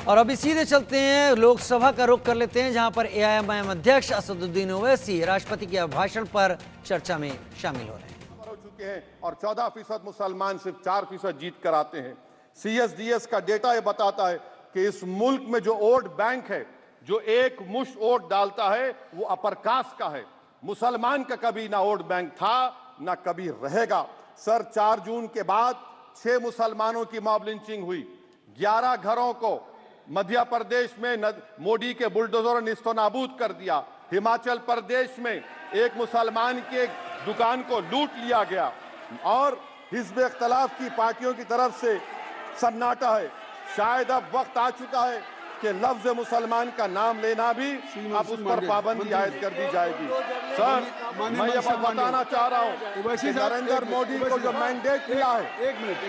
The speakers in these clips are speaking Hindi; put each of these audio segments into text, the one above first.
और अभी सीधे चलते हैं, लोकसभा का रुख कर लेते हैं, जहां पर एआईएमआईएम अध्यक्ष असदुद्दीन ओवैसी राष्ट्रपति के अभिभाषण पर चर्चा में शामिल हो रहे हैं। हो चुके हैं और 14% मुसलमान सिर्फ 4% जीत कर आते हैं। CSDS का डेटा ये बताता है कि इस मुल्क में जो वोट बैंक है, जो एक मुश्त वोट डालता है, वो अपर कास्ट का है। मुसलमान का कभी ना वोट बैंक था ना कभी रहेगा। सर, 4 जून के बाद 6 मुसलमानों की मॉब लिंचिंग हुई। 11 घरों को मध्य प्रदेश में मोदी के बुलडोजर ने निस्तनाबूद कर दिया। हिमाचल प्रदेश में एक मुसलमान की एक दुकान को लूट लिया गया और हिज़्ब इख्तिलाफ की पार्टियों की तरफ से सन्नाटा है। शायद अब वक्त आ चुका है कि लफ्ज मुसलमान का नाम लेना भी अब उस पर पाबंदी आयद कर दी जाएगी। सर, मैं ये बात बताना चाह रहा हूँ कि नरेंद्र मोदी को जो मैंडेट मिला है। एक मिनट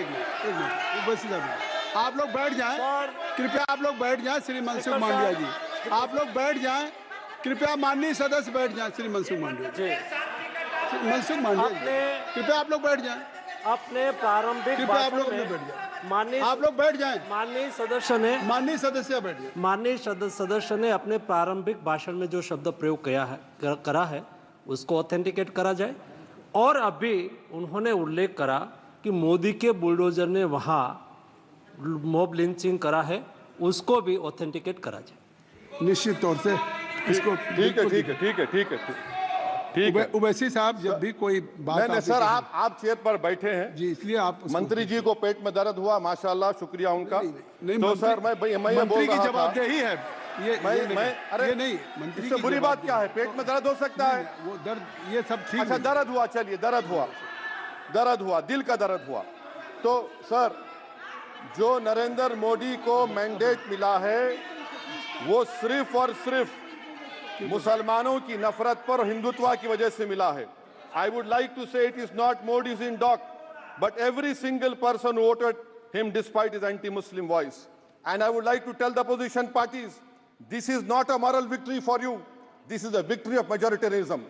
आप लोग बैठ जाएं, कृपया आप लोग बैठ जाएं। श्री मनसुख मांडविया जी, आप लोग बैठ जाएं, कृपया माननीय सदस्य बैठ जाएं। श्री मनसुख मांडविया जी, मनसुख मांडविया, कृपया आप लोग बैठ जाएं। अपने प्रारंभिक आप लोग बैठ जाएं, माननीय आप लोग बैठ जाएं। माननीय सदस्य बैठ जाएं। माननीय सदस्य ने अपने प्रारंभिक भाषण में जो शब्द प्रयोग करा है उसको ऑथेंटिकेट करा जाए। और अभी उन्होंने उल्लेख करा कि मोदी के बुलडोजर ने वहाँ मॉब लिंचिंग करा है, उसको भी ऑथेंटिकेट करा जाए। निश्चित तौर से इसको ठीक है। ओवैसी साहब, जब भी कोई बात नहीं सर, आप चेयर पर बैठे हैं जी, इसलिए आप मंत्री जी को पेट में दर्द हुआ, माशाल्लाह, शुक्रिया उनका। नहीं, तो सर मैं ये बोल रहा था, जवाबदेही है अरे नहीं, मंत्री इससे बुरी बात क्या है? पेट में दर्द हो सकता है, वो दर्द ये सब ठीक। अच्छा, दर्द हुआ, चलिए दर्द हुआ, दिल का दर्द हुआ। तो सर, जो नरेंद्र मोदी को मैंडेट मिला है वो सिर्फ और सिर्फ मुसलमानों की नफरत पर हिंदुत्व की वजह से मिला है। I would like to say it is not Modi's in dock but every single person voted him despite his anti Muslim voice. And I would like to tell the opposition parties, this is not a moral victory for you, this is a victory of majoritarianism.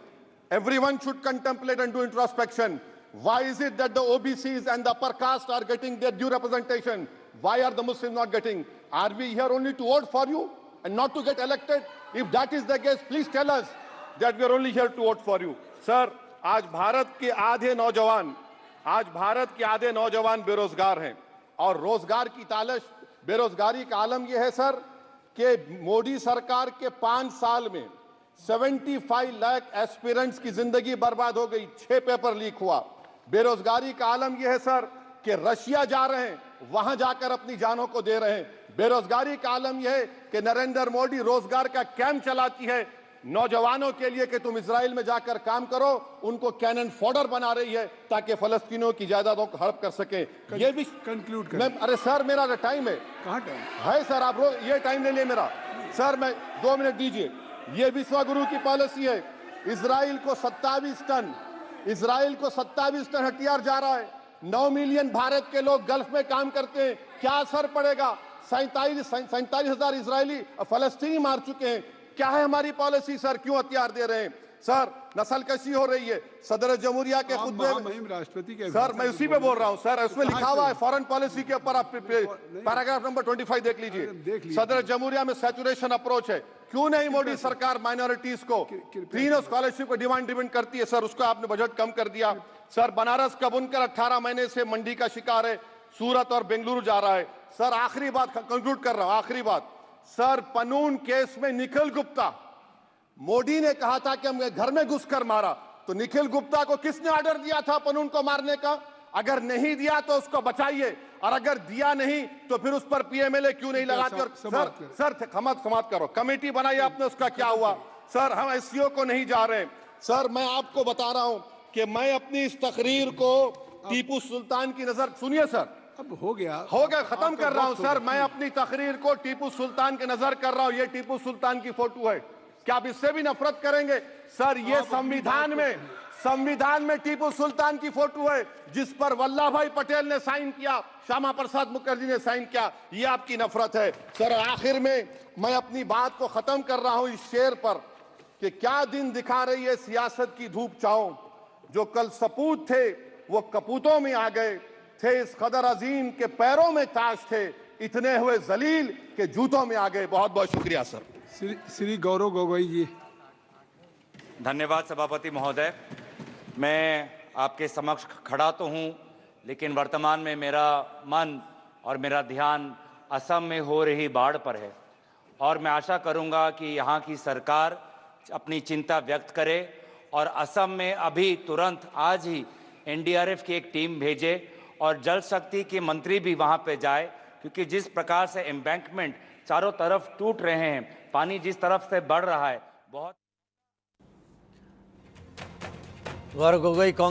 Everyone should contemplate and do introspection. Why is it that the OBCs and the upper caste are getting their due representation? Why are the Muslims not getting? Are we here only to vote for you and not to get elected? If that is the case, please tell us that we are only here to vote for you. Sir, आज भारत के आधे नौजवान बेरोजगार हैं और रोजगार की तालाश, बेरोजगारी का आलम यह है सर कि मोदी सरकार के 5 साल में 75 लाख एस्पिरेंट्स की जिंदगी बर्बाद हो गई। 6 पेपर लीक हुआ। बेरोजगारी का आलम यह है सर कि रशिया जा रहे हैं, वहां जाकर अपनी जानों को दे रहे हैं। बेरोजगारी का आलम यह है कि नरेंद्र मोदी रोजगार का कैंप चलाती है नौजवानों के लिए कि तुम इजराइल में जाकर काम करो, उनको कैनन फॉडर बना रही है ताकि फलस्तीनियों की जायदादों को हड़प कर सके। ये भी कंक्लूड कर। अरे सर, मेरा टाइम है। कहाँ टाइम है सर? आप ये टाइम ले लिए मेरा। सर, मैं 2 मिनट दीजिए। ये विश्वगुरु की पॉलिसी है। इजराइल को 27 टन हथियार जा रहा है। 9 मिलियन भारत के लोग गल्फ में काम करते हैं। क्या असर पड़ेगा? 47,000 इजरायली फलस्तीनी मार चुके हैं। क्या है हमारी पॉलिसी सर? क्यों हथियार दे रहे हैं? सर, नस्ल कशी हो रही है। सदर जमहूरिया के खुतबे में राष्ट्रपति के, सर मैं उसी पे बोल रहा हूं सर, उसमें लिखा हुआ है फॉरेन पॉलिसी के ऊपर। आप पैराग्राफ नंबर 25 देख लीजिए। सदर जमहूरिया में सैचुरेशन अप्रोच है। क्यों नहीं मोदी सरकार माइनॉरिटीज को फ्री स्कॉलरशिप को डिमांड करती है? सर, उसको आपने बजट कम कर दिया। सर, बनारस का बुनकर 18 महीने से मंडी का शिकार है, सूरत और बेंगलुरु जा रहा है। सर, आखिरी बात कंक्लूड कर रहा हूं, आखिरी बात। सर, पनून केस में निखिल गुप्ता, मोदी ने कहा था कि हम घर में घुसकर मारा, तो निखिल गुप्ता को किसने ऑर्डर दिया था पनून को मारने का? अगर नहीं दिया तो उसको बचाइए, और अगर दिया नहीं तो फिर उस पर पीएमएलए क्यों नहीं लगाते? सर समाप्त करो। कमेटी बनाई आपने, उसका क्या हुआ? सर, हम एससीओ को नहीं जा रहे। सर, मैं आपको बता रहा हूं कि मैं अपनी इस तकरीर को टीपू सुल्तान की नजर, सुनिए सर, अब हो गया, खत्म कर रहा हूं सर। मैं अपनी तकरीर को टीपू सुल्तान की नजर कर रहा हूं। ये टीपू सुल्तान की फोटो है। क्या आप इससे भी नफरत करेंगे? सर, ये संविधान में टीपू सुल्तान की फोटो है जिस पर वल्लभ भाई पटेल ने साइन किया, श्यामा प्रसाद मुखर्जी ने साइन किया। ये आपकी नफरत है। सर, आखिर में मैं अपनी बात को खत्म कर रहा हूं इस शेर पर कि क्या दिन दिखा रही है सियासत की धूप छांव। जो कल सपूत थे वो कपूतों में आ गए थे, इस कदर अजीम के पैरों में ताज थे, इतने हुए जलील के जूतों में आ गए। बहुत बहुत शुक्रिया सर। श्री गौरव गोगोई जी। धन्यवाद सभापति महोदय। मैं आपके समक्ष खड़ा तो हूं, लेकिन वर्तमान में मेरा मन और मेरा ध्यान असम में हो रही बाढ़ पर है और मैं आशा करूंगा कि यहाँ की सरकार अपनी चिंता व्यक्त करे और असम में अभी तुरंत आज ही एनडीआरएफ की एक टीम भेजे और जल शक्ति के मंत्री भी वहाँ पे जाए, क्योंकि जिस प्रकार से एम्बैंकमेंट चारों तरफ टूट रहे हैं, पानी जिस तरफ से बढ़ रहा है, बहुत गौरव गोगोई